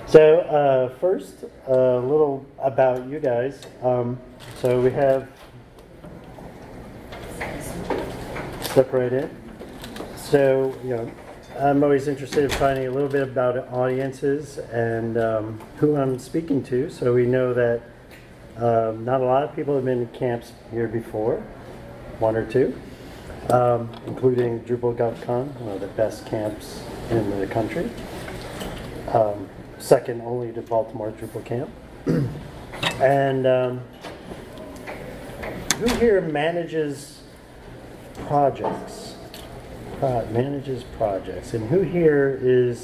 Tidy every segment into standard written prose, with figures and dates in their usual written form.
So first, a little about you guys. So we have, step right in. So, I'm always interested in finding a little bit about audiences and who I'm speaking to. So we know that not a lot of people have been to camps here before, one or two, including Drupal GovCon, one of the best camps in the country. Second only to Baltimore Drupal Camp. And who here manages projects? Manages projects. And who here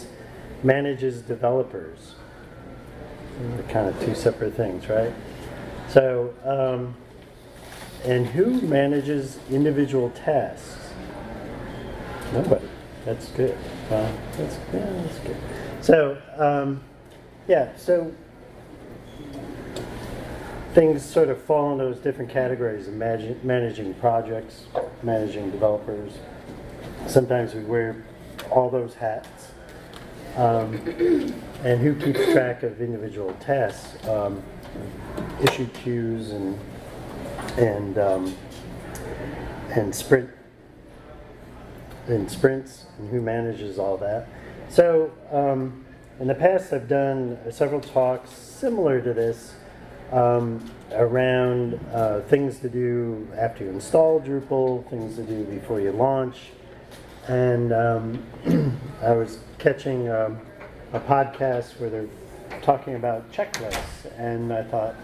manages developers? They're kind of two separate things, right? So, and who manages individual tasks? Nobody. That's good. That's good. So, so things sort of fall in those different categories of managing projects, managing developers. Sometimes we wear all those hats. And who keeps track of individual tasks, issue queues and sprints, and who manages all that. So in the past I've done several talks similar to this around things to do after you install Drupal, things to do before you launch. And I was catching a podcast where they're talking about checklists, and I thought,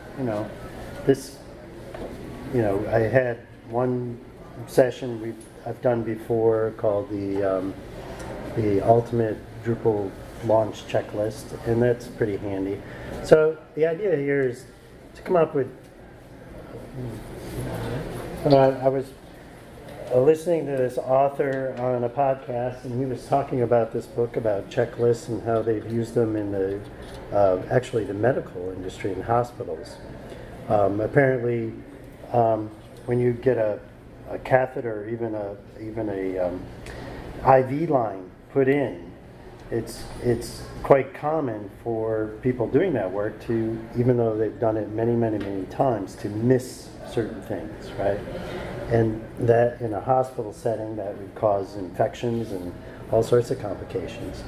I had one session I've done before called the Ultimate Drupal Launch Checklist, and that's pretty handy. So the idea here is to come up with. I was listening to this author on a podcast, and he was talking about this book about checklists and how they've used them in the the medical industry in hospitals. Apparently, when you get a catheter, even a IV line put in, it's quite common for people doing that work to, even though they've done it many, many, many times, to miss certain things, right? And that in a hospital setting, that would cause infections and all sorts of complications.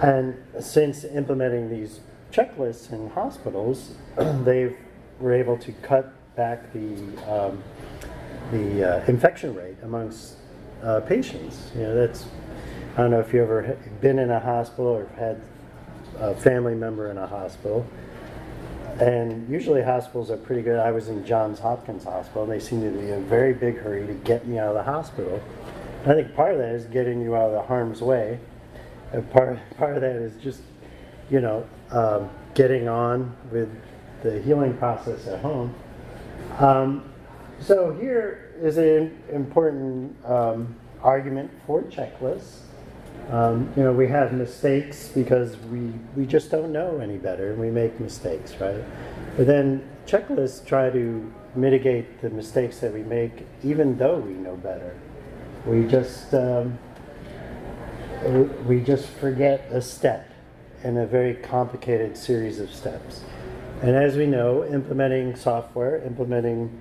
And since implementing these checklists in hospitals, they were able to cut back the infection rate amongst patients. I don't know if you've ever been in a hospital or had a family member in a hospital. And usually hospitals are pretty good. I was in Johns Hopkins Hospital, and they seem to be in a very big hurry to get me out of the hospital. I think part of that is getting you out of the harm's way. And part of that is just, getting on with the healing process at home. So here is an important argument for checklists. We have mistakes because we just don't know any better, and we make mistakes, right? But then checklists try to mitigate the mistakes that we make, even though we know better. We just forget a step in a very complicated series of steps. And as we know, implementing software, implementing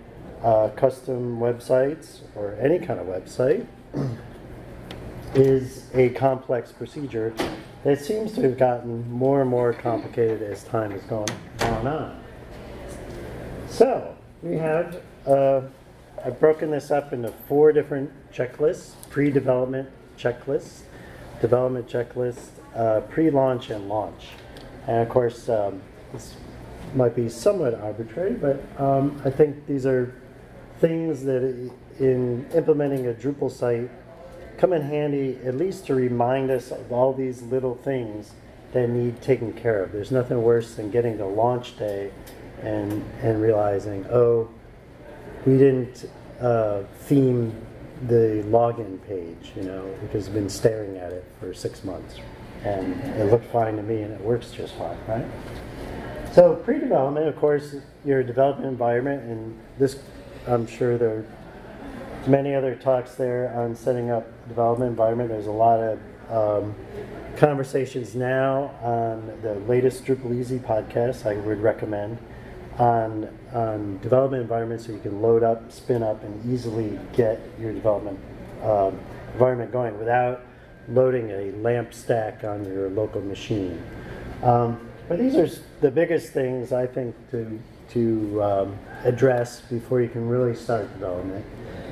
custom websites, or any kind of website, is a complex procedure that seems to have gotten more and more complicated as time has gone on. So we have, I've broken this up into 4 different checklists: pre-development checklist, development checklist, pre-launch, and launch. And of course, this might be somewhat arbitrary, but I think these are things that in implementing a Drupal site come in handy, at least to remind us of all these little things that need taken care of. There's nothing worse than getting to launch day and realizing, oh, we didn't theme the login page, because I've been staring at it for 6 months, and it looked fine to me, and it works just fine, right? So pre-development, of course, your development environment, and this, I'm sure there are many other talks there on setting up development environment. There's a lot of conversations now on the latest Drupal Easy podcast, I would recommend, on development environments so you can load up, spin up, and easily get your development environment going without loading a LAMP stack on your local machine. But these are the biggest things I think to address before you can really start development.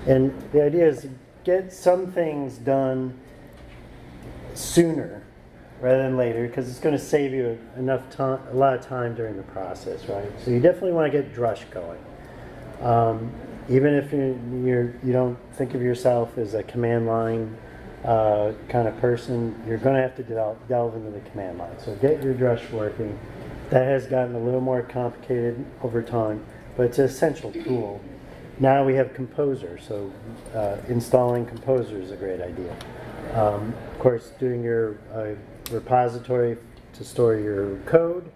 And the idea is to get some things done sooner rather than later, because it's going to save you enough time, a lot of time during the process, right? So you definitely want to get Drush going. Even if you don't think of yourself as a command line kind of person, you're going to have to delve into the command line. So get your Drush working. That has gotten a little more complicated over time, but it's an essential tool. Now we have Composer, so installing Composer is a great idea. Of course, doing your repository to store your code,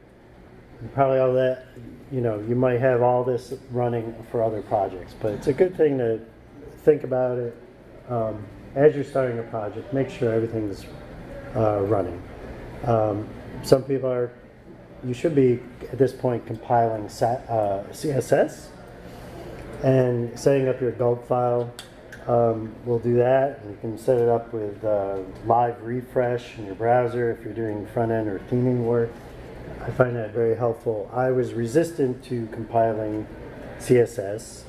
and probably all that, you might have all this running for other projects, but it's a good thing to think about it as you're starting a project. Make sure everything is running. Some people you should be at this point compiling CSS and setting up your gulp file. We'll do that. You can set it up with live refresh in your browser if you're doing front-end or theming work. I find that very helpful. I was resistant to compiling CSS.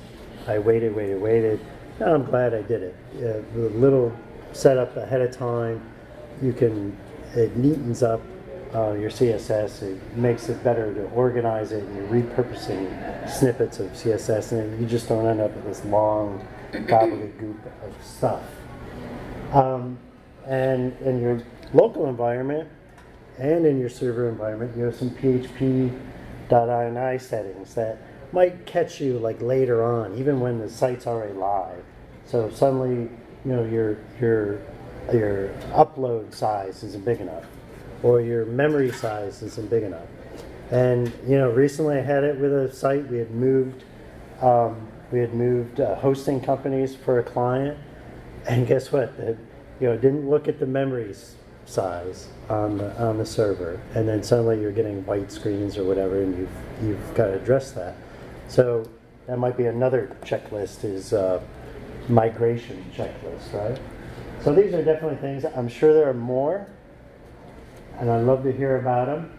I waited. Now I'm glad I did it. The little setup ahead of time, it neatens up your CSS. It makes it better to organize it, and you're repurposing snippets of CSS, and you just don't end up with this long gobbledygook of stuff. And in your local environment and in your server environment, you have some PHP.ini settings that might catch you like later on, even when the site's already live. So suddenly, your upload size isn't big enough, or your memory size isn't big enough. And recently I had it with a site. We had moved hosting companies for a client, and guess what? It didn't look at the memory size on the server, and then suddenly you're getting white screens or whatever, and you've got to address that. So that might be another checklist, is migration checklist, right? So these are definitely things. I'm sure there are more, and I'd love to hear about them.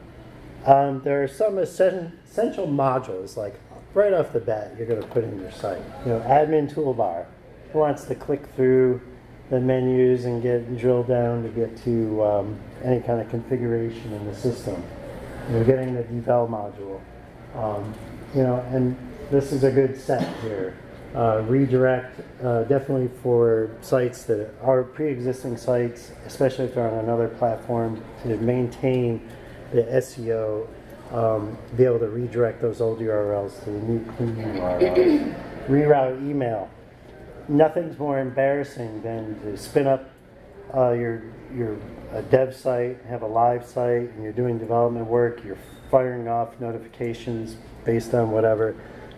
There are some essential modules, like right off the bat, you're going to put in your site. Admin toolbar. Who wants to click through the menus and drill down to get to any kind of configuration in the system? You're getting the devel module. And this is a good set here. Redirect, definitely for sites that are pre-existing sites, especially if they're on another platform, to maintain the SEO, be able to redirect those old URLs to the new clean URLs. Reroute email. Nothing's more embarrassing than to spin up your dev site, have a live site, and you're doing development work, you're firing off notifications based on whatever.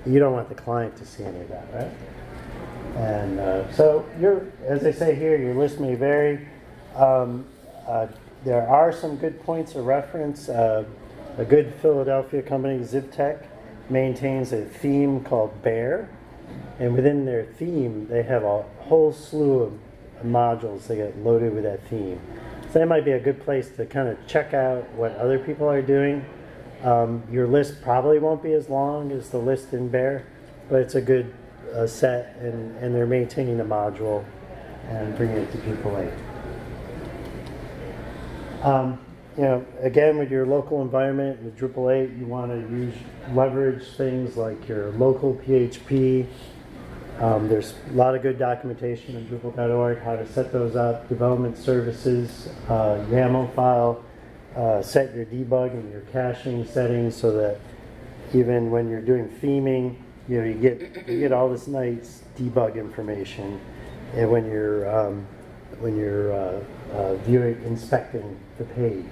You don't want the client to see any of that, right? And so as they say here, your list may vary. There are some good points of reference. A good Philadelphia company, ZipTech, maintains a theme called Bear. And within their theme, they have a whole slew of modules that get loaded with that theme. So that might be a good place to kind of check out what other people are doing. Your list probably won't be as long as the list in Bear, but it's a good set, and they're maintaining the module and bringing it to Drupal 8. Again, with your local environment, with Drupal 8, you want to leverage things like your local PHP. There's a lot of good documentation on Drupal.org, how to set those up, development services, YAML file, set your debug and your caching settings so that even when you're doing theming, you get all this nice debug information, and when you're inspecting the page.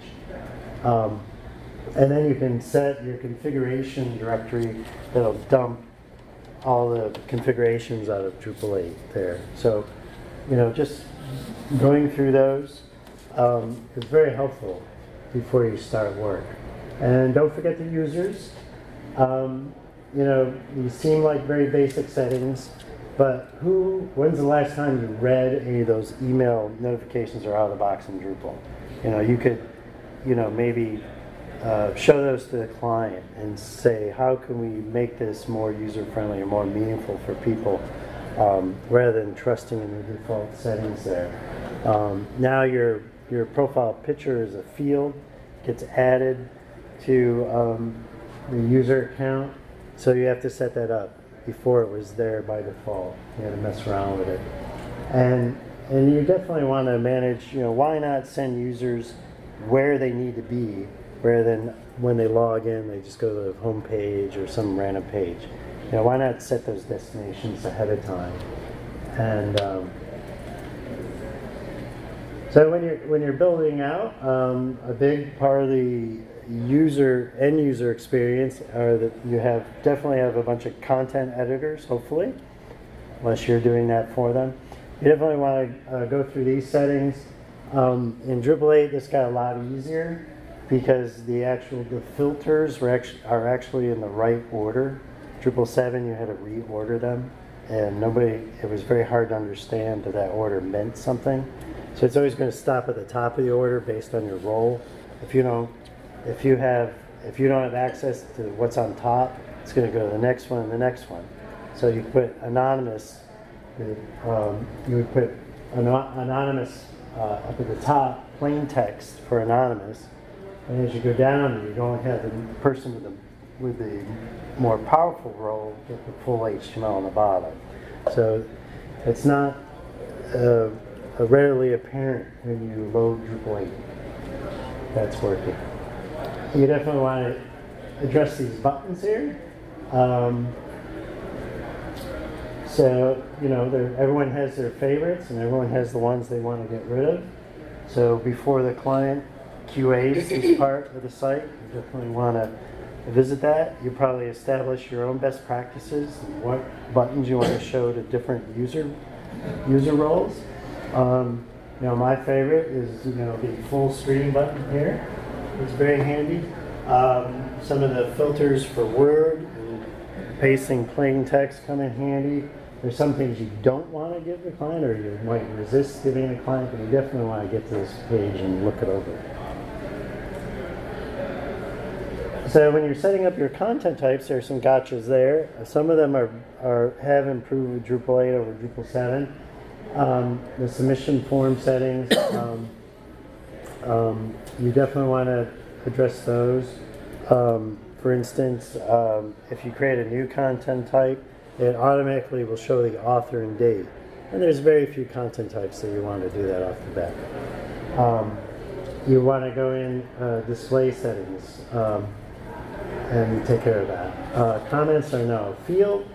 And then you can set your configuration directory that'll dump all the configurations out of Drupal 8 there. So, just going through those. is very helpful before you start work. And don't forget the users. You know, these seem like very basic settings, but when's the last time you read any of those email notifications are out of the box in Drupal? You know, you could, you know, maybe show those to the client and say, how can we make this more user-friendly or more meaningful for people, rather than trusting in the default settings there. Now your profile picture is a field, gets added to the user account, so you have to set that up. Before it was there by default. You had to mess around with it. And you definitely want to manage, you know, why not send users where they need to be, rather than when they log in, they just go to the home page or some random page. You know, why not set those destinations ahead of time? And so when you're building out, a big part of the end user experience are that you definitely have a bunch of content editors, hopefully, unless you're doing that for them. You definitely want to go through these settings. In Drupal 8, this got a lot easier because the filters are actually in the right order. Drupal 7, you had to reorder them, and it was very hard to understand that order meant something. So it's always going to stop at the top of the order based on your role. If you don't have access to what's on top, it's going to go to the next one and the next one. So you put anonymous. You would put anonymous up at the top, plain text for anonymous, and as you go down, you don't have the person with the more powerful role get the full HTML on the bottom. So it's not readily apparent when you load Drupal 8 that's working. You definitely want to address these buttons here. So, you know, everyone has their favorites and everyone has the ones they want to get rid of. So before the client QAs this part of the site, you definitely want to visit that. You probably establish your own best practices and what buttons you want to show to different user roles. You know, my favorite is, you know, the full screen button here. It's very handy. Some of the filters for Word and pasting plain text come in handy. There's some things you don't want to give the client, or you might resist giving the client, but you definitely want to get to this page and look it over. So when you're setting up your content types, there's some gotchas there. Some of them have improved with Drupal 8 over Drupal 7. The submission form settings, you definitely want to address those. For instance, if you create a new content type, it automatically will show the author and date. And there's very few content types that you want to do that off the bat. You want to go in display settings and take care of that. Comments are now a field.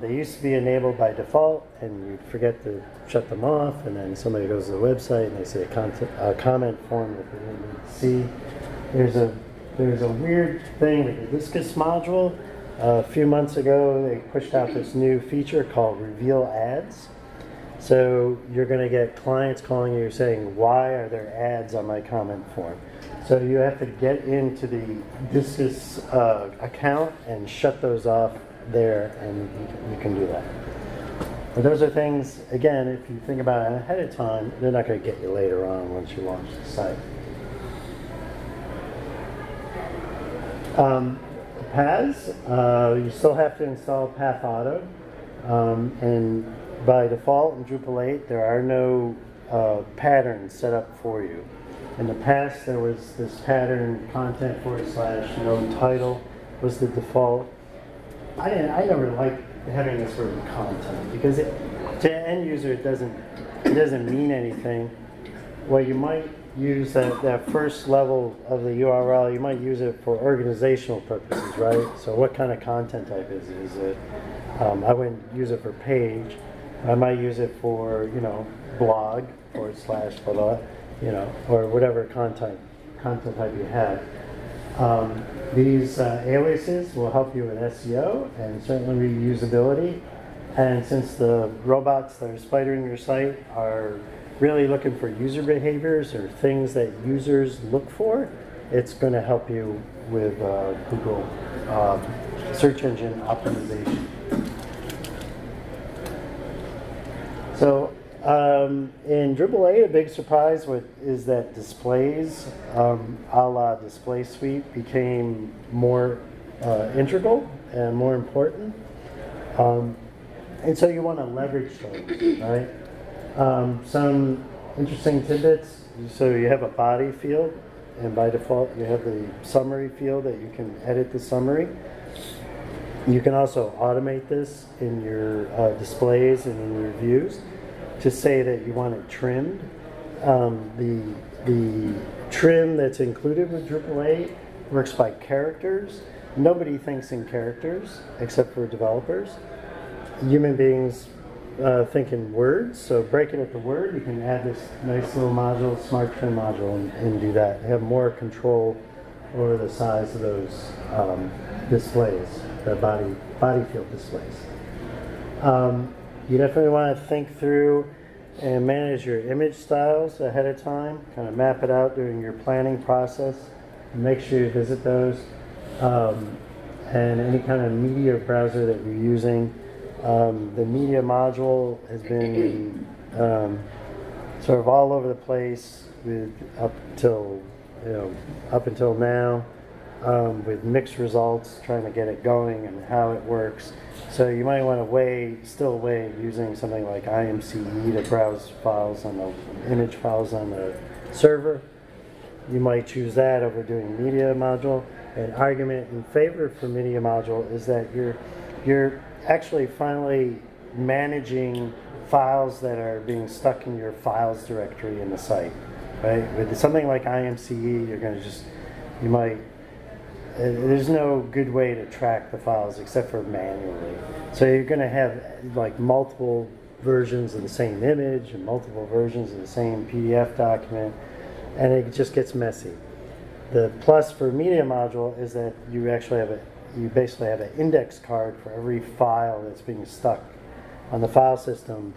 They used to be enabled by default, and you forget to shut them off, and then somebody goes to the website and they see a comment form that they didn't need to see. There's a weird thing with the Discus module. A few months ago, they pushed out this new feature called Reveal Ads. So you're going to get clients calling you saying, why are there ads on my comment form? So you have to get into the Discus account and shut those off there, and you can do that. But those are things, again, if you think about it ahead of time, they're not going to get you later on once you launch the site. Paths, you still have to install Path Auto, and by default in Drupal 8 there are no patterns set up for you. In the past there was this pattern content / no title was the default. I never liked having this word content because to an end user it doesn't mean anything. Well, you might use that first level of the URL, you might use it for organizational purposes, right? So what kind of content type is it? Is it I wouldn't use it for page. I might use it for, you know, blog / blah, blah, you know, or whatever content type you have. These aliases will help you with SEO and certainly reusability. And since the robots that are spidering your site are really looking for user behaviors or things that users look for, it's going to help you with Google search engine optimization. So in Drupal 8, a big surprise is that displays, a la Display Suite, became more integral and more important. And so you want to leverage those, right? Some interesting tidbits. So you have a body field, and by default you have the summary field that you can edit the summary. You can also automate this in your displays and in your views to say that you want it trimmed. The trim that's included with Drupal 8 works by characters. Nobody thinks in characters except for developers. Human beings think in words, so break it at the word. You can add this nice little module, Smart Trim module, and do that. Have more control over the size of those displays, the body field displays. You definitely want to think through and manage your image styles ahead of time, kind of map it out during your planning process, and make sure you visit those. And any kind of media browser that you're using. The media module has been sort of all over the place up until now, with mixed results, trying to get it going and how it works. So you might want to still weigh using something like IMCE to browse files on the image files on the server. You might choose that over doing media module. An argument in favor for media module is that you're actually finally managing files that are being stuck in your files directory in the site, right? With something like IMCE, you're going to there's no good way to track the files except for manually. So you're going to have like multiple versions of the same image and multiple versions of the same PDF document, and it just gets messy. The plus for media module is that you basically have an index card for every file that's being stuck on the file system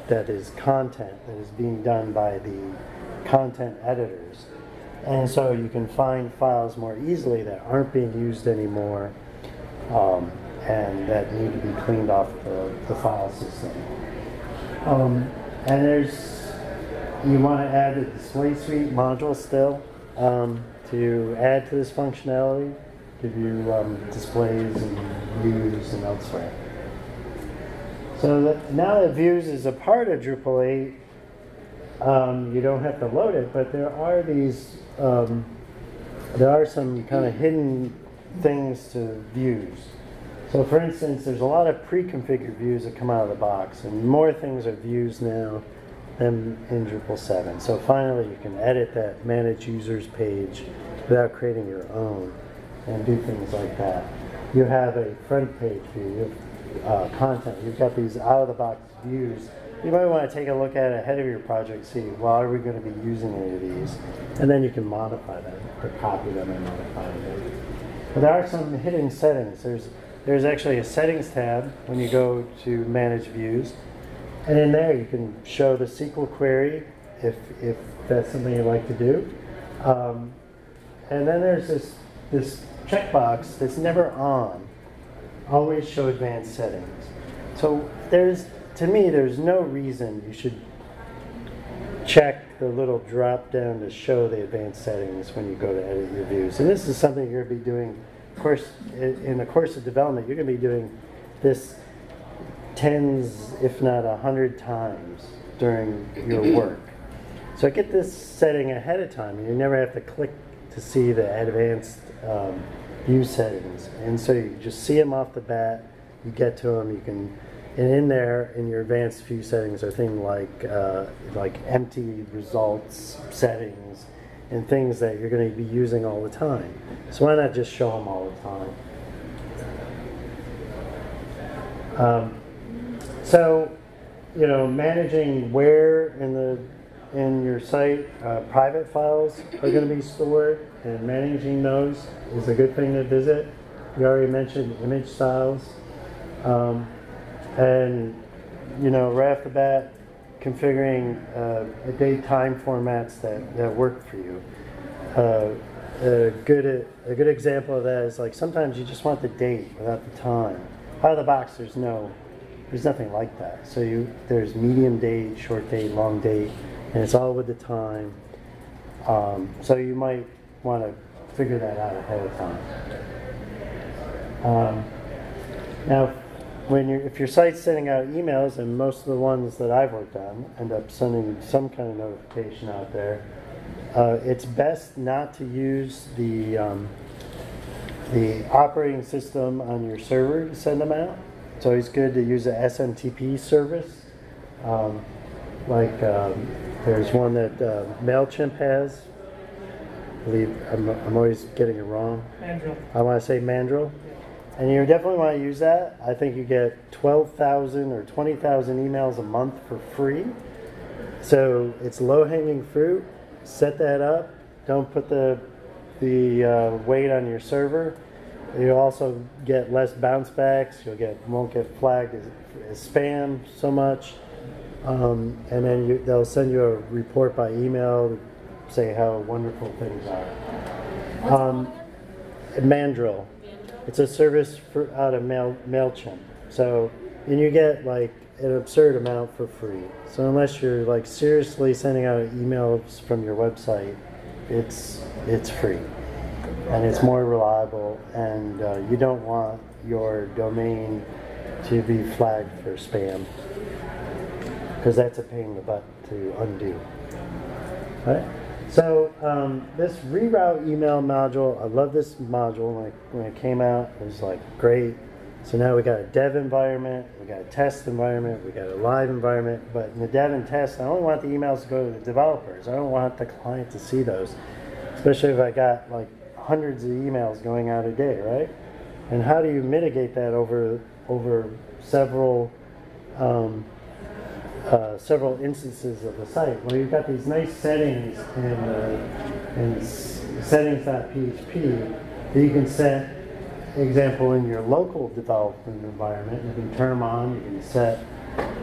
that is content that is being done by the content editors. And so you can find files more easily that aren't being used anymore and that need to be cleaned off the file system. And you want to add the Display Suite module still to add to this functionality, give you displays and views and elsewhere. So now that views is a part of Drupal 8, you don't have to load it, but there are some kind of hidden things to views. So for instance, there's a lot of pre-configured views that come out of the box, and more things are views now than in Drupal 7. So finally you can edit that Manage Users page without creating your own and do things like that. You have a front page view, you have content, you've got these out-of-the-box views. You might want to take a look at it ahead of your project, see, well, are we going to be using any of these? And then you can modify them, or copy them and modify them. But there are some hidden settings. There's actually a settings tab when you go to manage views. And in there you can show the SQL query if that's something you like to do. And then there's this checkbox that's never on. Always show advanced settings. So to me, there's no reason you should check the little drop down to show the advanced settings when you go to edit your views. And this is something you're going to be doing, of course, in the course of development. You're going to be doing this tens, if not 100 times during your work. So get this setting ahead of time, and you never have to click to see the advanced view settings. And so you just see them off the bat, you get to them, and in there, in your advanced view settings are things like empty results settings and things that you're going to be using all the time. So why not just show them all the time? So, managing where in your site private files are going to be stored, and managing those is a good thing to visit. We already mentioned image styles. And right off the bat, configuring date time formats that work for you. A good example of that is like sometimes you just want the date without the time. Out of the box, there's nothing like that. So there's medium date, short date, long date, and it's all with the time. So you might want to figure that out ahead of time. Now, if your site's sending out emails, and most of the ones that I've worked on end up sending some kind of notification out there, it's best not to use the operating system on your server to send them out. It's always good to use a SMTP service. There's one that MailChimp has. I believe I'm always getting it wrong. Mandrill. I want to say Mandrill. And you definitely want to use that. I think you get 12,000 or 20,000 emails a month for free. So it's low-hanging fruit. Set that up. Don't put the weight on your server. You'll also get less bounce backs. Won't get flagged as spam so much. And then they'll send you a report by email to say how wonderful things are. Mandrill. It's a service out of MailChimp. And you get like an absurd amount for free. So unless you're like seriously sending out emails from your website, it's free. And it's more reliable, and you don't want your domain to be flagged for spam, because that's a pain in the butt to undo. All right? So this reroute email module, I love this module. When it came out, it was like great. So now we got a dev environment, we got a test environment, we got a live environment. But in the dev and test, I only want the emails to go to the developers. I don't want the client to see those, especially if I got like hundreds of emails going out a day, right? And how do you mitigate that over several instances of the site? Well, you've got these nice settings in settings.php that you can set. Example, in your local development environment, you can turn them on, you can set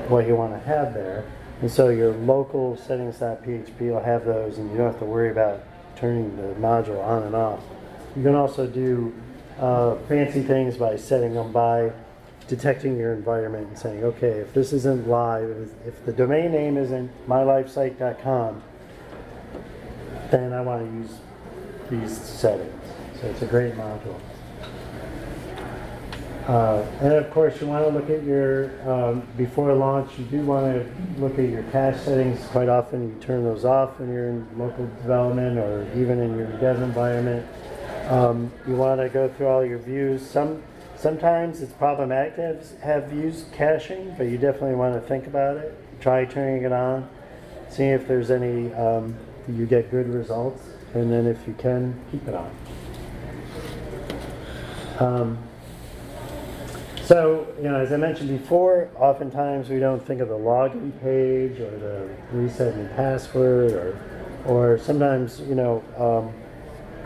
what you want to have there. And so your local settings.php will have those, and you don't have to worry about turning the module on and off. You can also do fancy things by setting them by detecting your environment and saying, okay, if this isn't live, if the domain name isn't mylifesite.com, then I want to use these settings. So it's a great module. And of course, you want to look at your, before launch, you do want to look at your cache settings. Quite often you turn those off when you're in local development or even in your dev environment. You want to go through all your views. Sometimes it's problematic to have views caching, but you definitely want to think about it. Try turning it on, see if there's any, you get good results, and then if you can, keep it on. So, as I mentioned before, oftentimes we don't think of the login page or the resetting password, or sometimes,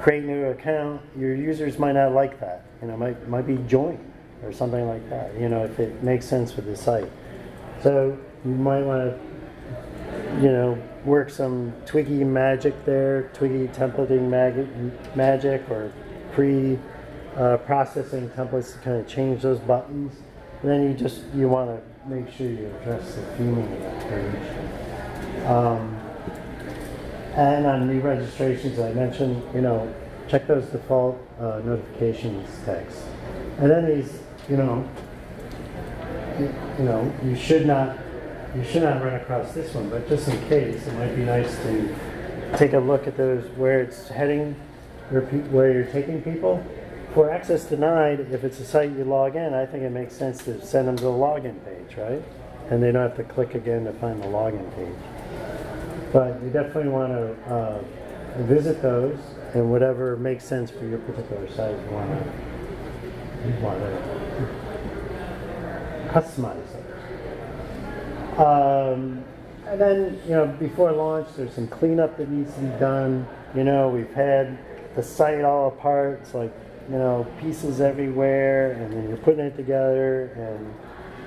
create new account. Your users might not like that. Might be join or something like that. If it makes sense with the site. So you might want to, work some Twiggy magic there, Twiggy templating magic, or processing templates to kind of change those buttons. And then you want to make sure you address the theming of that page. And on re-registrations, I mentioned, check those default notifications text. And then these, you should not run across this one, but just in case, it might be nice to take a look at those where it's heading, where you're taking people. For access denied, if it's a site you log in, I think it makes sense to send them to the login page, right? And they don't have to click again to find the login page. But you definitely want to visit those, and whatever makes sense for your particular site, you want to customize it. And then, before launch, there's some cleanup that needs to be done. We've had the site all apart. It's like, pieces everywhere, and then you're putting it together, and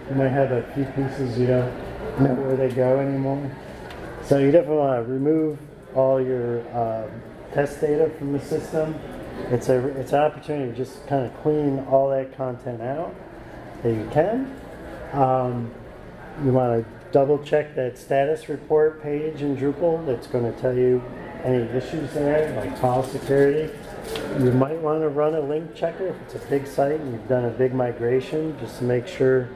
You might have a few pieces you don't know where they go anymore. So you definitely want to remove all your test data from the system. It's an opportunity to just kind of clean all that content out that you can. You want to double check that status report page in Drupal that's going to tell you any issues there, like file security. You might want to run a link checker if it's a big site and you've done a big migration, just to make sure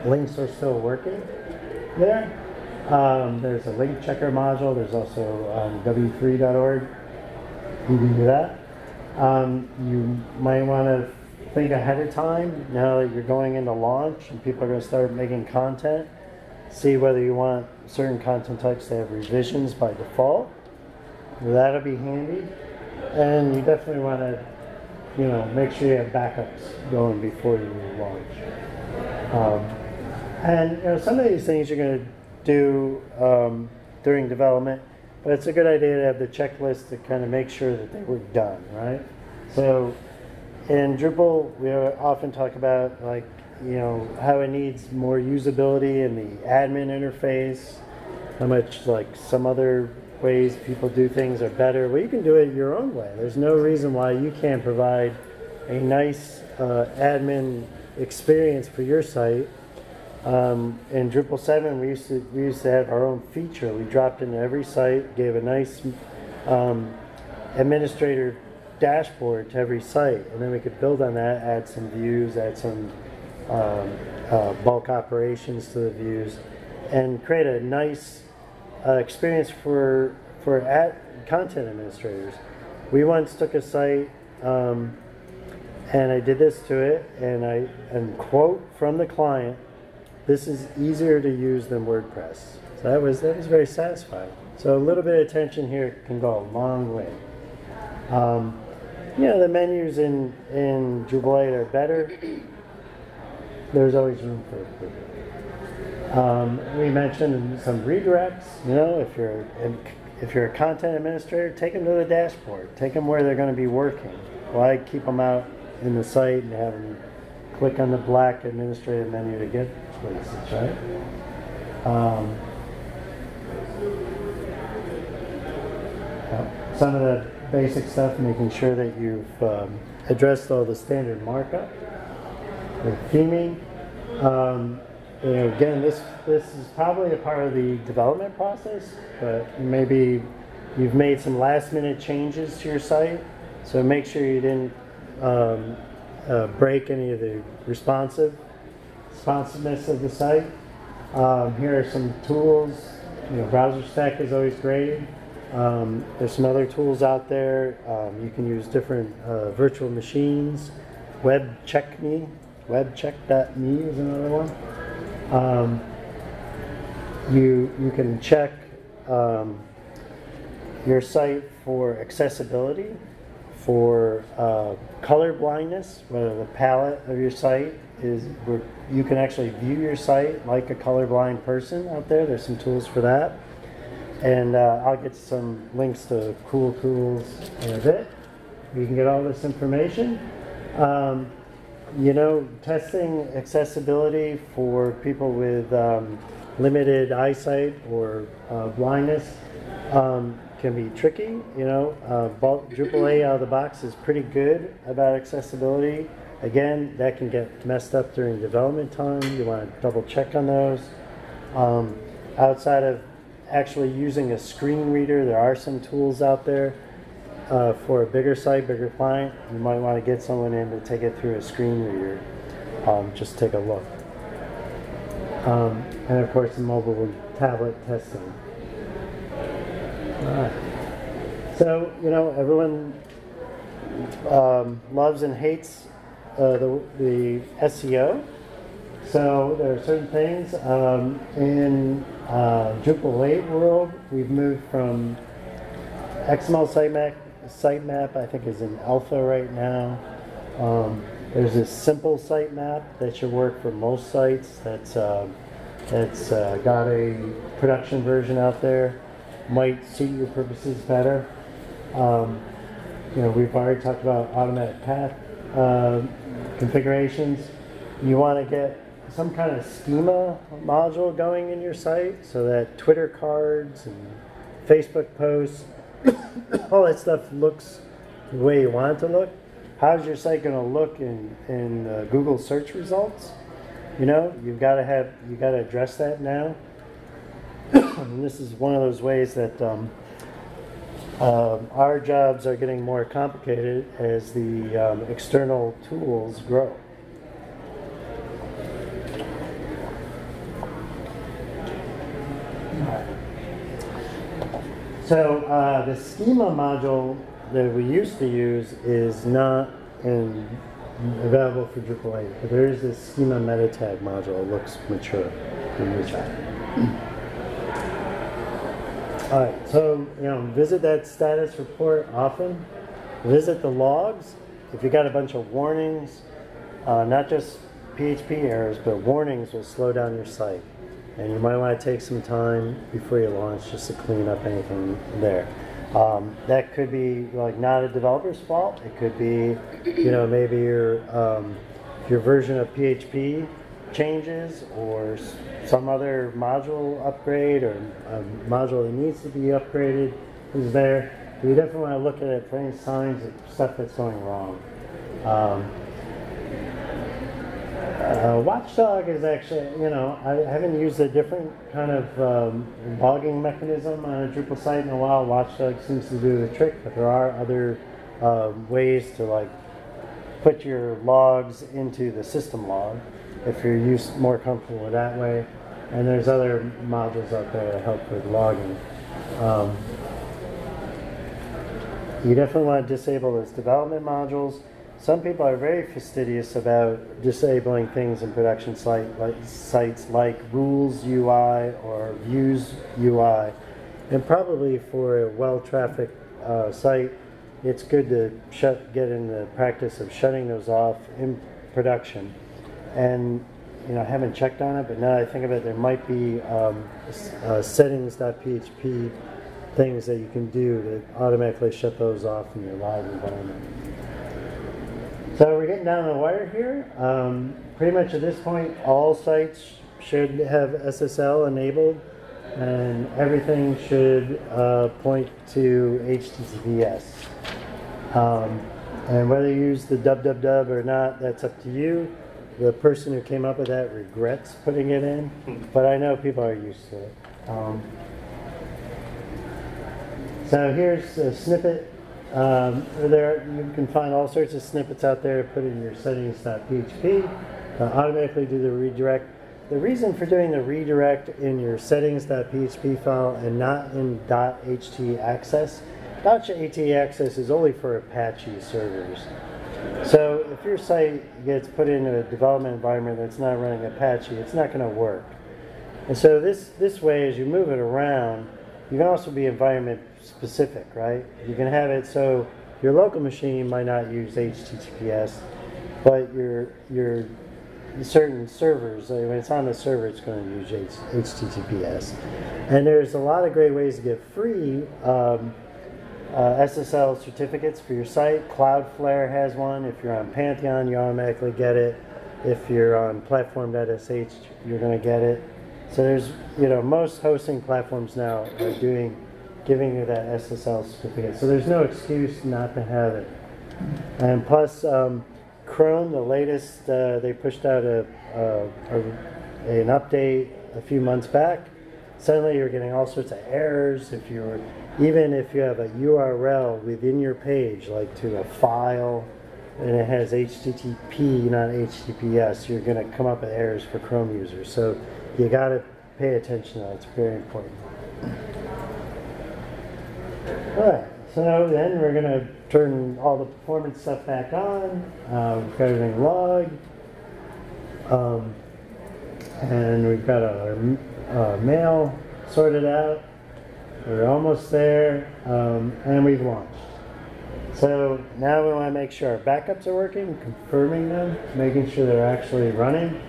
links are still working there. There's a link checker module. There's also w3.org. You can do that. You might want to think ahead of time, now that you're going into launch and people are going to start making content, see whether you want certain content types to have revisions by default. That'll be handy. And you definitely want to, make sure you have backups going before you launch. And some of these things you're going to do during development, but it's a good idea to have the checklist to kind of make sure that they were done, right? So in Drupal, we often talk about how it needs more usability in the admin interface, how much some other ways people do things are better. Well, you can do it your own way. There's no reason why you can't provide a nice admin experience for your site. In Drupal 7, we used to have our own feature. We dropped into every site, gave a nice administrator dashboard to every site, and then we could build on that, add some views, add some bulk operations to the views, and create a nice experience for content administrators. We once took a site and I did this to it, and quote from the client, "This is easier to use than WordPress." So that was very satisfying. So a little bit of attention here can go a long way. The menus in Drupal 8 are better. There's always room for improvement. We mentioned some redirects. If you're a content administrator, take them to the dashboard. Take them where they're going to be working. Why keep them out in the site and have them click on the black administrative menu to get places, right? Some of the basic stuff, making sure that you've addressed all the standard markup. The theming. Again, this is probably a part of the development process, but maybe you've made some last-minute changes to your site, so make sure you didn't break any of the responsiveness of the site. Here are some tools. Browser Stack is always great. There's some other tools out there. You can use different virtual machines. WebCheck.me is another one. You can check your site for accessibility, for color blindness, whether the palette of your site is where you can actually view your site like a colorblind person out there. There's some tools for that. And I'll get some links to cool tools in a bit. You can get all this information. Testing accessibility for people with limited eyesight or blindness can be tricky. Drupal 8 out of the box is pretty good about accessibility. Again, that can get messed up during development time. You want to double check on those. Outside of actually using a screen reader, there are some tools out there for a bigger site, bigger client. You might want to get someone in to take it through a screen reader. Just take a look. And of course, the mobile and tablet testing. All right. So, everyone loves and hates the SEO. So there are certain things. In Drupal 8 world, we've moved from XML sitemap, I think is in alpha right now. There's this simple sitemap that should work for most sites. That's got a production version out there. Might suit your purposes better. We've already talked about automatic path configurations. You want to get some kind of schema module going in your site so that Twitter cards and Facebook posts, all that stuff looks the way you want it to look, how's your site going to look in Google search results? You know, you got to address that now. And this is one of those ways that our jobs are getting more complicated as the external tools grow. So the schema module that we used to use is not available for Drupal 8, but there is this schema meta tag module. It looks mature. All right, so visit that status report often. Visit the logs. If you got a bunch of warnings, not just PHP errors, but warnings will slow down your site. And you might want to take some time before you launch just to clean up anything there. That could be like not a developer's fault. It could be, maybe your version of PHP changes or some other module upgrade or a module that needs to be upgraded is there. You definitely want to look at it for any signs of stuff that's going wrong. Watchdog is actually, I haven't used a different kind of logging mechanism on a Drupal site in a while. Watchdog seems to do the trick, but there are other ways to put your logs into the system log if you're more comfortable with that way. And there's other modules out there that help with logging. You definitely want to disable those development modules. Some people are very fastidious about disabling things in production sites like rules UI or views UI. And probably for a well-trafficked site, it's good to get in the practice of shutting those off in production. And I haven't checked on it, but now that I think of it, there might be settings.php things that you can do to automatically shut those off in your live environment. So we're getting down the wire here. Pretty much at this point, all sites should have SSL enabled, and everything should point to HTTPS. And whether you use the www or not, that's up to you. The person who came up with that regrets putting it in, but I know people are used to it. So here's a snippet. You can find all sorts of snippets out there to put in your settings.php. Automatically do the redirect. The reason for doing the redirect in your settings.php file and not in .htaccess, .htaccess is only for Apache servers. So if your site gets put into a development environment that's not running Apache, it's not going to work. And so this way, as you move it around, you can also be environment specific, right? You can have it so your local machine might not use HTTPS, but your certain servers, when it's on the server, it's going to use HTTPS. And there's a lot of great ways to get free SSL certificates for your site. Cloudflare has one. If you're on Pantheon, you automatically get it. If you're on platform.sh, you're going to get it. So there's, most hosting platforms now are giving you that SSL certificate. So there's no excuse not to have it. And plus, Chrome, the latest, they pushed out an update a few months back. Suddenly you're getting all sorts of errors. Even if you have a URL within your page, like to a file, and it has HTTP, not HTTPS, you're going to come up with errors for Chrome users. So you got to pay attention to that. It's very important. All right, so then we're going to turn all the performance stuff back on. We've got everything logged. And we've got our mail sorted out. We're almost there, and we've launched. So now we want to make sure our backups are working, confirming them, making sure they're actually running.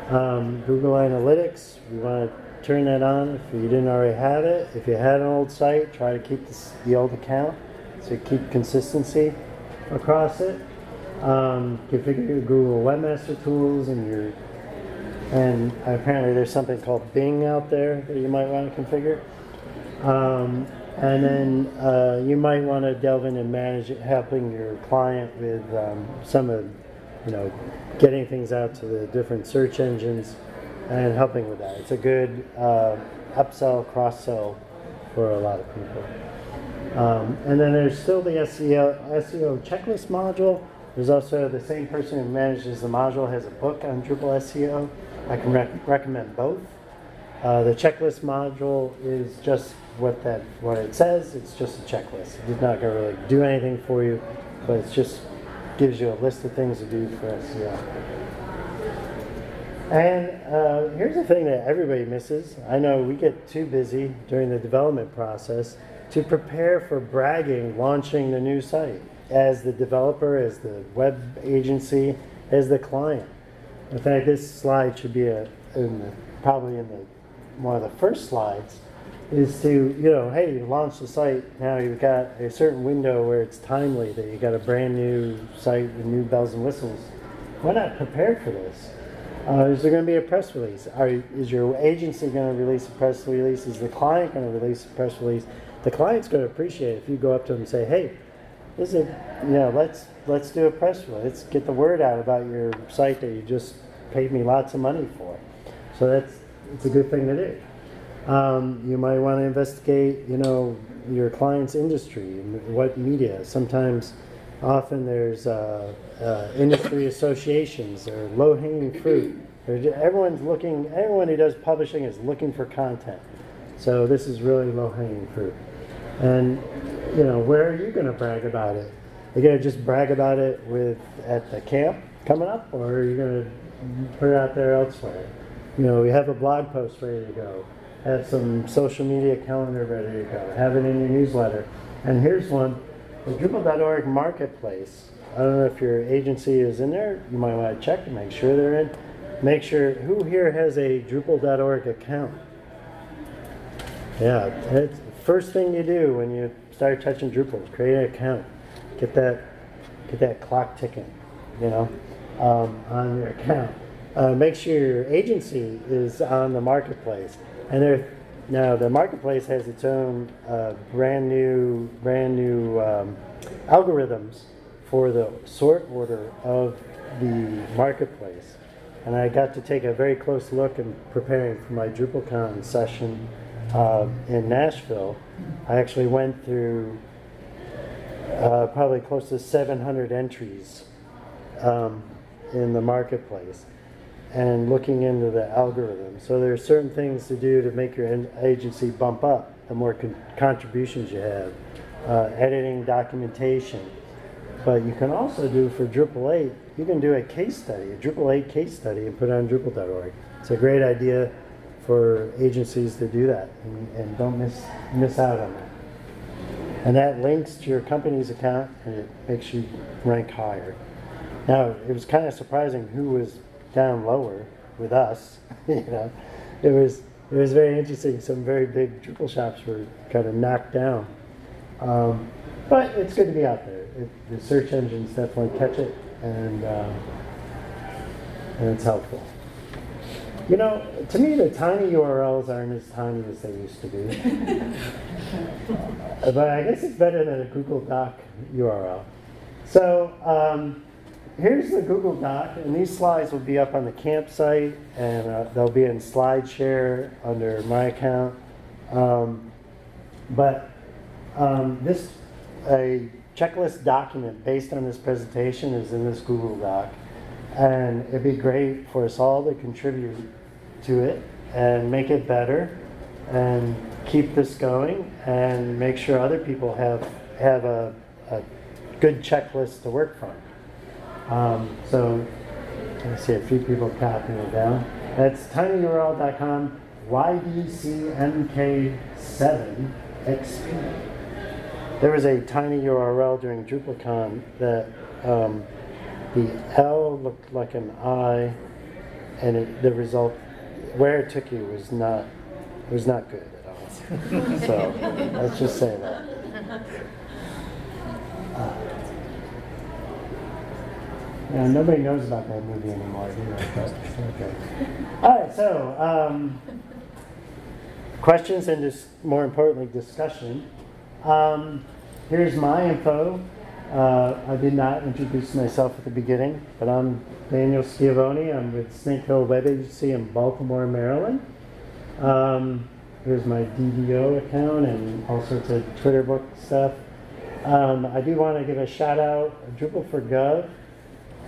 Google Analytics, we want to turn that on if you didn't already have it. If you had an old site, try to keep the old account so you keep consistency across it. Configure your Google Webmaster Tools and your And apparently there's something called Bing out there that you might want to configure. And then you might want to delve in and manage it, helping your client with some of, getting things out to the different search engines and helping with that. It's a good upsell, cross-sell for a lot of people. And then there's still the SEO checklist module. There's also the same person who manages the module has a book on Drupal SEO. I can recommend both. The checklist module is just what it says. It's just a checklist. It's not going to really do anything for you, but it just gives you a list of things to do for SEO. And here's the thing that everybody misses. I know we get too busy during the development process to prepare for bragging, launching the new site as the developer, as the web agency, as the client. In fact, this slide should be probably in one of the first slides, is to, hey, you launched the site, now you've got a certain window where it's timely that you got a brand new site with new bells and whistles. Why not prepare for this? Is there going to be a press release? Is your agency going to release a press release? Is the client going to release a press release? The client's going to appreciate it if you go up to them and say, hey, let's do a press release. Let's get the word out about your site that you just paid me lots of money for. So it's a good thing to do. You might want to investigate, your client's industry, what media. Often there's industry associations or low-hanging fruit. Everyone who does publishing is looking for content. So this is really low-hanging fruit. And, where are you going to brag about it? Are you going to just brag about it at the camp coming up, or are you going to put it out there elsewhere? We have a blog post ready to go. Have some social media calendar ready to go. Have it in your newsletter. And here's one, the Drupal.org marketplace. I don't know if your agency is in there. You might want to check to make sure they're in. Make sure, who here has a Drupal.org account? Yeah, it's the first thing you do when you start touching Drupal is create an account. Get that clock ticking, on your account. Make sure your agency is on the marketplace. And now the marketplace has its own brand new algorithms for the sort order of the marketplace. And I got to take a very close look in preparing for my DrupalCon session in Nashville. I actually went through probably close to 700 entries in the marketplace and looking into the algorithm. So there are certain things to do to make your agency bump up the more contributions you have. Editing documentation. But you can also do for Drupal 8, you can do a case study, a Drupal 8 case study, and put it on Drupal.org. It's a great idea for agencies to do that, and don't miss out on that. And that links to your company's account, and it makes you rank higher. Now, it was kind of surprising who was down lower with us. It was very interesting. Some very big Drupal shops were kind of knocked down. But it's good to be out there. The search engines definitely catch it, and it's helpful. To me, the tiny URLs aren't as tiny as they used to be. But I guess it's better than a Google Doc URL. So here's the Google Doc, and these slides will be up on the campsite, and they'll be in SlideShare under my account. A checklist document based on this presentation is in this Google Doc, and it'd be great for us all to contribute to it and make it better and keep this going and make sure other people have a good checklist to work from. So I see a few people copying it down. That's tinyurl.com ydcmk7xp. There was a tiny URL during DrupalCon that the L looked like an I, and the result, where it took you was not good at all. So let's just say that. Yeah, nobody knows about that movie anymore, do they? Okay. All right, so questions and just more importantly, discussion. Here's my info. I did not introduce myself at the beginning, but I'm Daniel Schiavone. I'm with Snake Hill Web Agency in Baltimore, Maryland. Here's my DDO account and all sorts of Twitter book stuff. I do want to give a shout out, Drupal for Gov,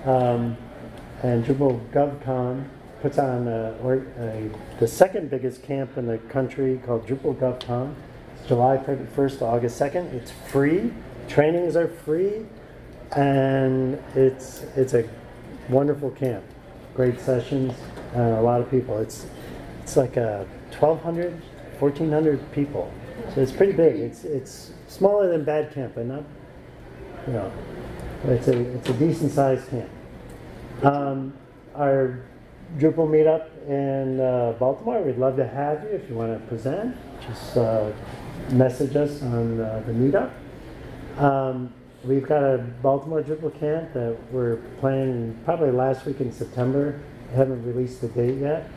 and Drupal GovCon puts on the second biggest camp in the country called Drupal GovCon. It's July 31st to August 2nd. It's free. Trainings are free, and it's a wonderful camp. Great sessions, a lot of people. It's like 1,200, 1,400 people. So it's pretty big. It's smaller than Bad Camp, but not, you know, it's a decent sized camp. Our Drupal meetup in Baltimore, we'd love to have you if you want to present. Just message us on the meetup. We've got a Baltimore Drupal camp that we're planning probably last week in September. I haven't released the date yet.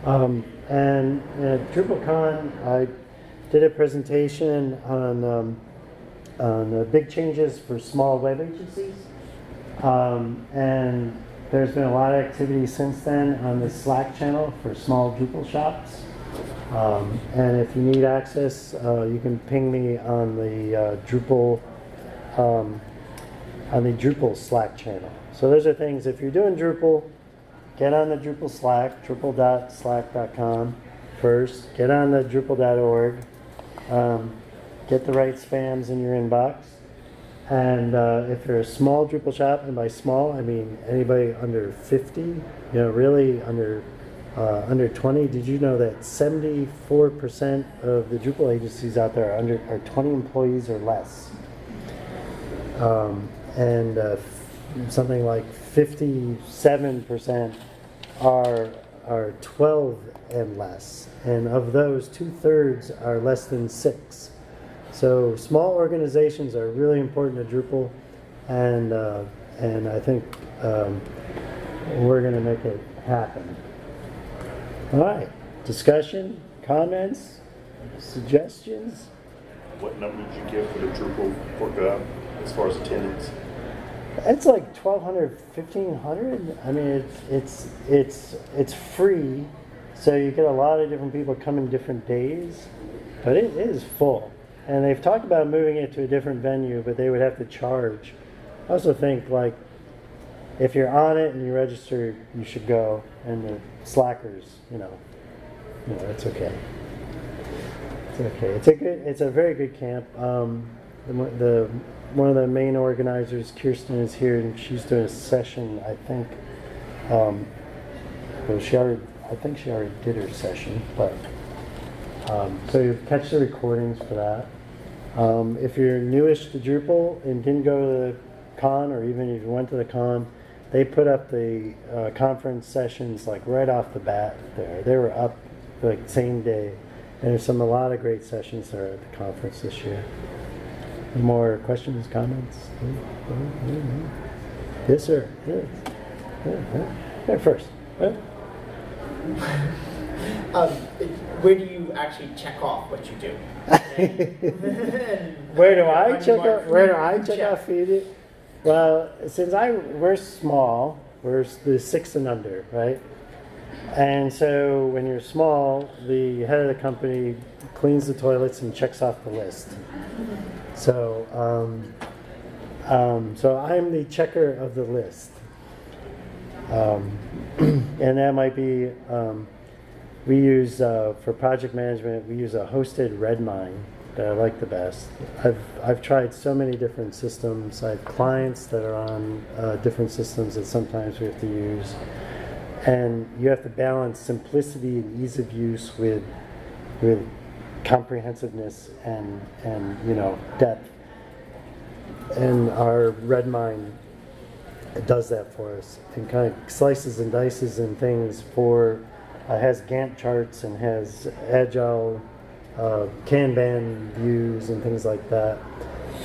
And at DrupalCon, I did a presentation on big changes for small web agencies. And there's been a lot of activity since then on the Slack channel for small Drupal shops. And if you need access, you can ping me on the Drupal Slack channel. So those are things, if you're doing Drupal, get on the Drupal Slack, drupal.slack.com first. Get on the drupal.org. Get the right spams in your inbox. And if you're a small Drupal shop, and by small, I mean anybody under 50, you know, really under 20, did you know that 74% of the Drupal agencies out there are 20 employees or less? And something like 57% are 12 and less. And of those, 2/3 are less than 6. So small organizations are really important to Drupal, and I think we're going to make it happen. All right, discussion, comments, suggestions? What number did you give for the Drupal for Gov as far as attendance? It's like 1,200, 1,500. I mean, it's free, so you get a lot of different people coming different days, but it is full. And they've talked about moving it to a different venue, but they would have to charge. I also think, like, if you're on it and you register, you should go. And the slackers, you know, it's okay. It's okay. It's a very good camp. One of the main organizers, Kirsten, is here, and she's doing a session. I think. I think she already did her session, but so you catch the recordings for that. If you're newish to Drupal and didn't go to the con, or even if you went to the con, they put up the conference sessions like right off the bat there. They were up like same day. And there's a lot of great sessions there at the conference this year. Any more questions, comments? Yes, sir. Yes. First. Where do you actually check off what you do? Where do I check off feed? Well, since we're small, we're the 6 and under, right? And so when you're small, the head of the company cleans the toilets and checks off the list. So, so I'm the checker of the list. And that might be, we use, for project management, we use a hosted Redmine that I like the best. I've tried so many different systems. I have clients that are on different systems that sometimes we have to use. And you have to balance simplicity and ease of use with comprehensiveness and depth. And our Redmine does that for us and kind of slices and dices and things has Gantt charts and has agile Kanban views and things like that.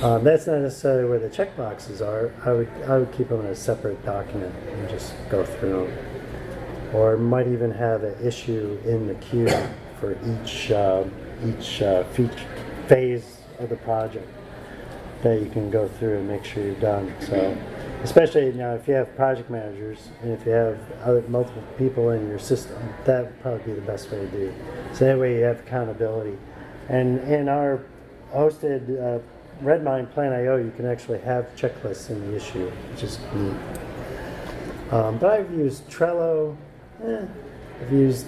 That's not necessarily where the checkboxes are. I would keep them in a separate document and just go through them. Or might even have an issue in the queue for each phase of the project that you can go through and make sure you're done. So, especially now if you have project managers and if you have multiple people in your system, that would probably be the best way to do it. So that way you have accountability. And in our hosted Redmine Plan.io, you can actually have checklists in the issue, which is neat. But I've used Trello. I've used,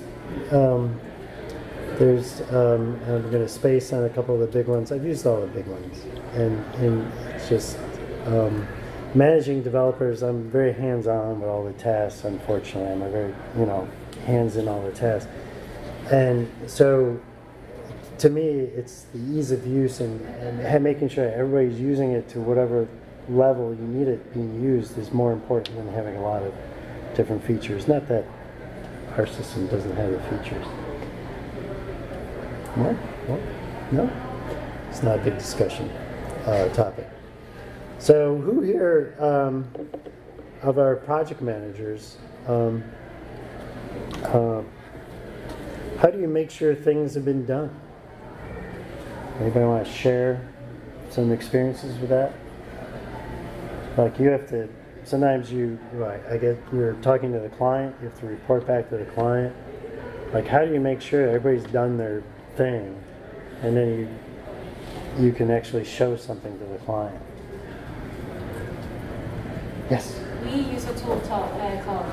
I'm going to space on a couple of the big ones. I've used all the big ones. And it's just managing developers, I'm very hands-on with all the tasks, unfortunately. I'm a very, hands in all the tasks. And so, to me, it's the ease of use and making sure everybody's using it to whatever level you need it being used is more important than having a lot of different features. Not that our system doesn't have the features. What? No? It's not a big discussion topic. So who here of our project managers, how do you make sure things have been done? Anybody want to share some experiences with that? Like you have to, sometimes you're talking to the client, you have to report back to the client. Like how do you make sure everybody's done their thing and then you can actually show something to the client? Yes? We use a tool called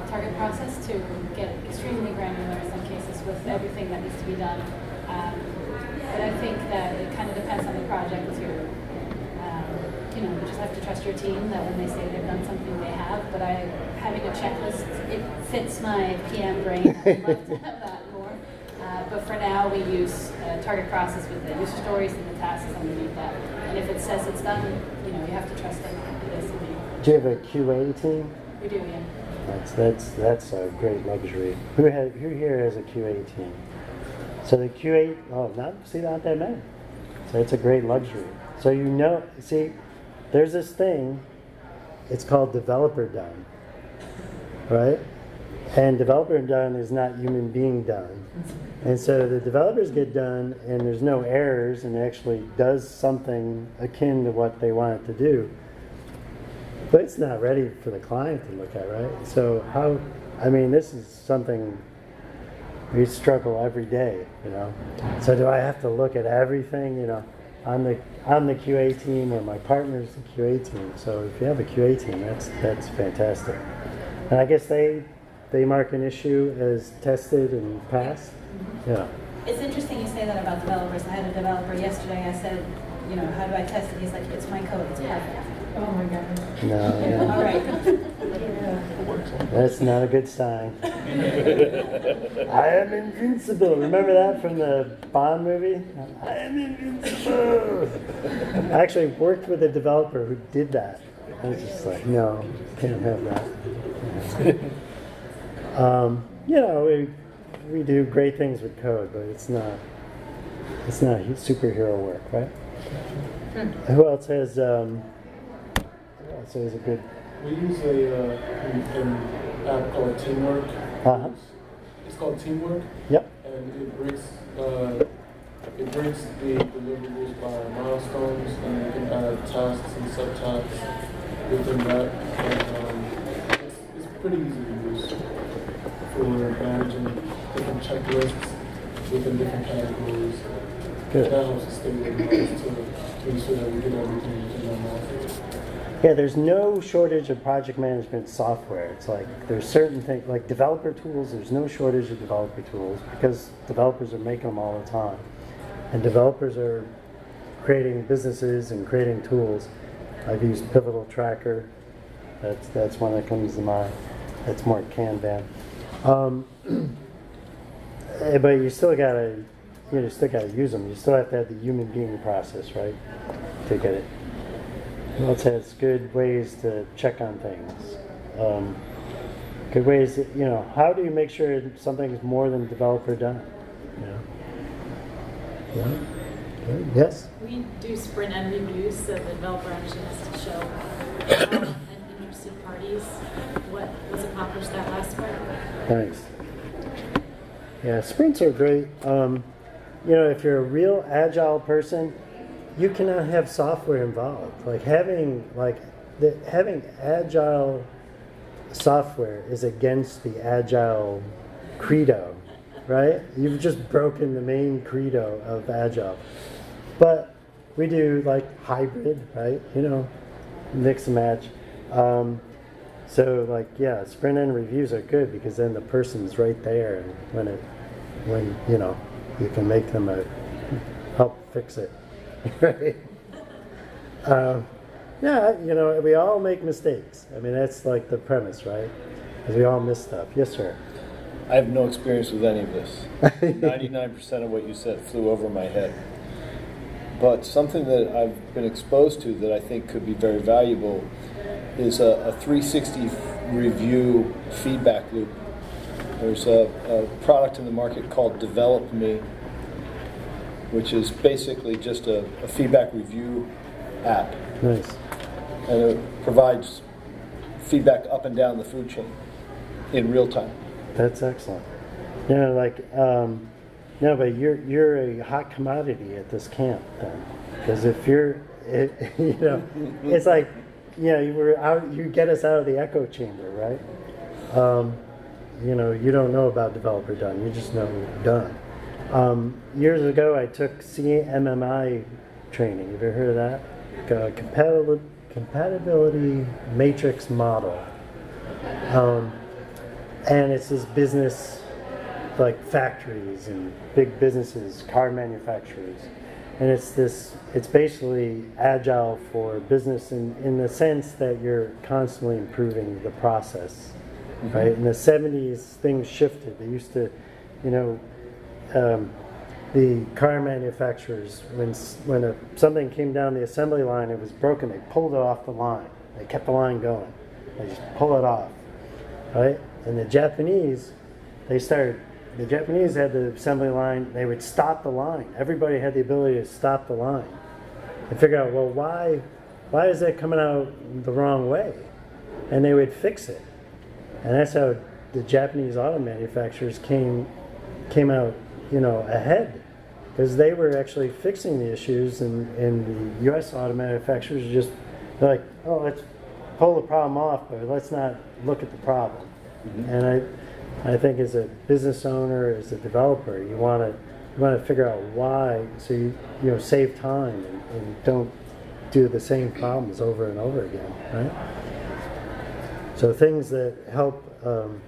Target Process to get extremely granular in some cases with everything that needs to be done. But I think that it kind of depends on the project too. You just have to trust your team that when they say they've done something, they have. But having a checklist, it fits my PM brain. I'd love to have that more. But for now, we use Target Process with the user stories and the tasks underneath that. And if it says it's done, you have to trust it. Do you have a QA team? We do, yeah. That's a great luxury. Who here has a QA team? So the QA, not that many. So it's a great luxury. So see, there's this thing, it's called developer done, right? And developer done is not human being done. And so the developers get done and there's no errors and it actually does something akin to what they want it to do. But it's not ready for the client to look at, right? So this is something we struggle every day, So do I have to look at everything, I'm the QA team or my partner's the QA team. So if you have a QA team, that's fantastic. And I guess they mark an issue as tested and passed. Yeah. It's interesting you say that about developers. I had a developer yesterday. I said, how do I test it? He's like, it's my code. It's perfect. Oh my God. No. All right. That's not a good sign. I am invincible. Remember that from the Bond movie? I am invincible. I actually worked with a developer who did that. I was just like, no, can't have that. We do great things with code, but it's not superhero work, right? Who else has a good? We use an app called Teamwork. It's called Teamwork. Yep. And it breaks the deliverables by milestones, and you can add tasks and subtasks within that. And it's pretty easy to use for managing different checklists within different categories. Good. That helps us stay organized to make sure that we get everything within that model. Yeah, there's no shortage of project management software. It's like there's certain things, like developer tools, there's no shortage of developer tools because developers are making them all the time. And developers are creating businesses and creating tools. I've used Pivotal Tracker. That's one that comes to mind. That's more Kanban. But you still gotta use them. You still have to have the human being process, right, to get it. Who else has good ways to check on things? Good ways, how do you make sure something's more than developer done? Yeah. Good. Yes? We do sprint end reviews, so the developer actually has to show and interested parties what was accomplished that last sprint. Nice. Yeah, sprints are great. If you're a real agile person, you cannot have software involved. Having agile software is against the agile credo, right? You've just broken the main credo of agile. But we do hybrid, right? Mix and match. Sprint end reviews are good because then the person's right there, and when you can make them help fix it, right? We all make mistakes. I mean, that's the premise, right? Because we all miss stuff. Yes, sir. I have no experience with any of this. 99% of what you said flew over my head. But something that I've been exposed to that I think could be very valuable is a 360 review feedback loop. There's a product in the market called Develop Me, which is basically just a feedback review app. Nice. And it provides feedback up and down the food chain in real time. That's excellent. No, but you're a hot commodity at this camp then, because if you're, it's you get us out of the echo chamber, right? You don't know about developer done, you just know done. Years ago, I took CMMI training. Have you ever heard of that? Compatibility matrix model, and it's this business. Factories and big businesses, car manufacturers, and it's basically agile for business in the sense that you're constantly improving the process, right? In the 70s, things shifted. They used to, the car manufacturers, when something came down the assembly line, it was broken, they pulled it off the line. They kept the line going. They just pull it off, right? And the Japanese had the assembly line, they would stop the line. Everybody had the ability to stop the line and figure out, well, why is that coming out the wrong way? And they would fix it. And that's how the Japanese auto manufacturers came out, ahead. Because they were actually fixing the issues, and the US auto manufacturers just like, oh, let's pull the problem off, but let's not look at the problem. Mm-hmm. And I think as a business owner, as a developer, you want to figure out why, so you save time and don't do the same problems over and over again, right? So things that help, I'm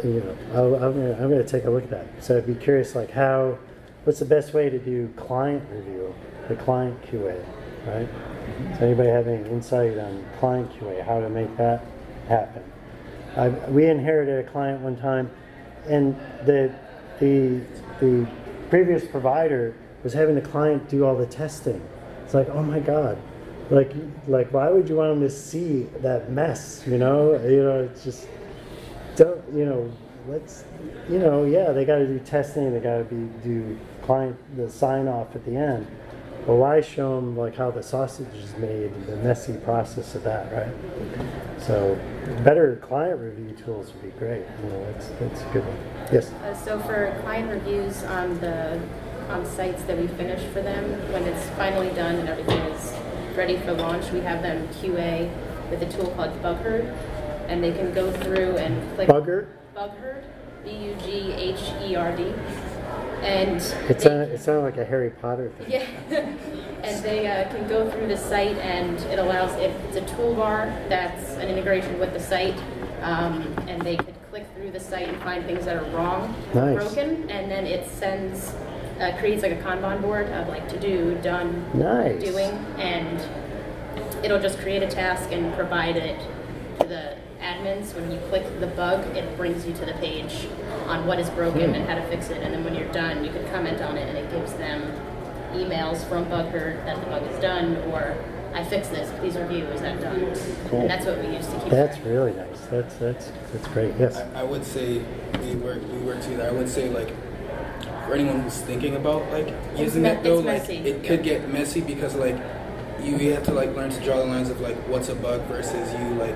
going to take a look at that. So I'd be curious, what's the best way to do client review, the client QA, right? Does anybody have any insight on client QA, how to make that happen? We inherited a client one time, and the previous provider was having the client do all the testing. It's like, oh my God, why would you want them to see that mess? It's just don't they got to do testing, they got to do the sign off at the end. Well, why show them how the sausage is made and the messy process of that, right? So better client review tools would be great. That's a good one. Yes? So for client reviews on sites that we finish for them, when it's finally done and everything is ready for launch, we have them QA with a tool called Bugherd, and they can go through and click Bugherd? Bugherd, Bugherd. And it sounded like a Harry Potter thing. Yeah, and they can go through the site, and it allows, it's a toolbar that's an integration with the site, and they could click through the site and find things that are wrong, nice. Broken, and then it creates a Kanban board of to do, done, nice. Doing, and it'll just create a task and provide it to the admins. When you click the bug, it brings you to the page on what is broken and how to fix it, and then when you're done, you can comment on it, and it gives them emails from Bugherd that the bug is done, or I fixed this, please review, is that done? Cool. And that's what we use to keep That's track. Really nice. That's great. Yes. I would say we work together. I would say for anyone who's thinking about like using it though, like messy. it could get messy because like you have to like learn to draw the lines of like what's a bug versus you like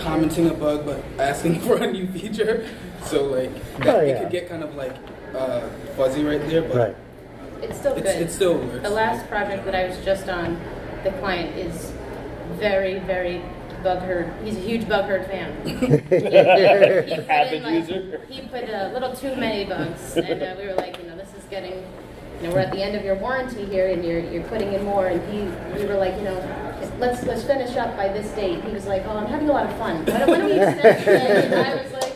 commenting a bug but asking for a new feature. So like it could get kind of like fuzzy right there, but it's still good. It still works. The last project that I was just on, the client is very, very bug herd. He's a huge bug herd fan. Avid user. He put a little too many bugs, and we were like, this is getting, we're at the end of your warranty here, and you're putting in more. And we were like, let's finish up by this date. He was like, oh, I'm having a lot of fun. Why don't we extend it? And I was like,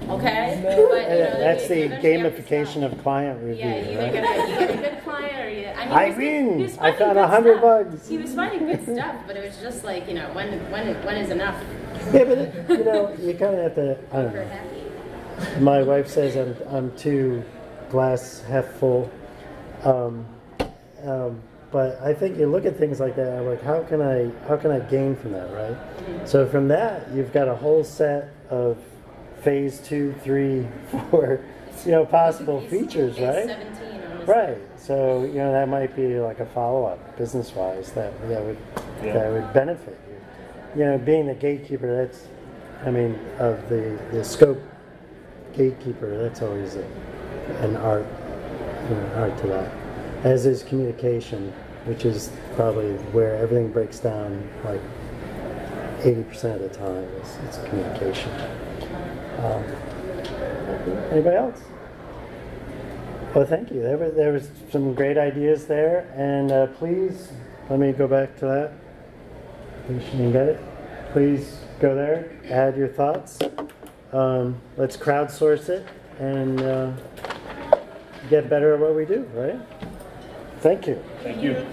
okay. But, that's the gamification of client review. Yeah, you get a good client, or I win. I found 100 bugs. He was finding good stuff, but it was just like, when is enough? Yeah, but you kind of have to. I don't know. My wife says I'm too glass half full, but I think you look at things like that. I'm like, how can I gain from that, right? Mm-hmm. So from that, you've got a whole set of phase 2, 3, 4, possible features, right? 17 right. So that might be like a follow-up, business-wise, that would benefit you. Being the gatekeeper, that's, of the scope gatekeeper, that's always an art, art to that. As is communication, which is probably where everything breaks down, like 80% of the time it's communication. Anybody else? Well, thank you. There was some great ideas there, and please let me go back to that. You didn't get it. Please go there, add your thoughts. Let's crowdsource it and get better at what we do. Right? Thank you. Thank you.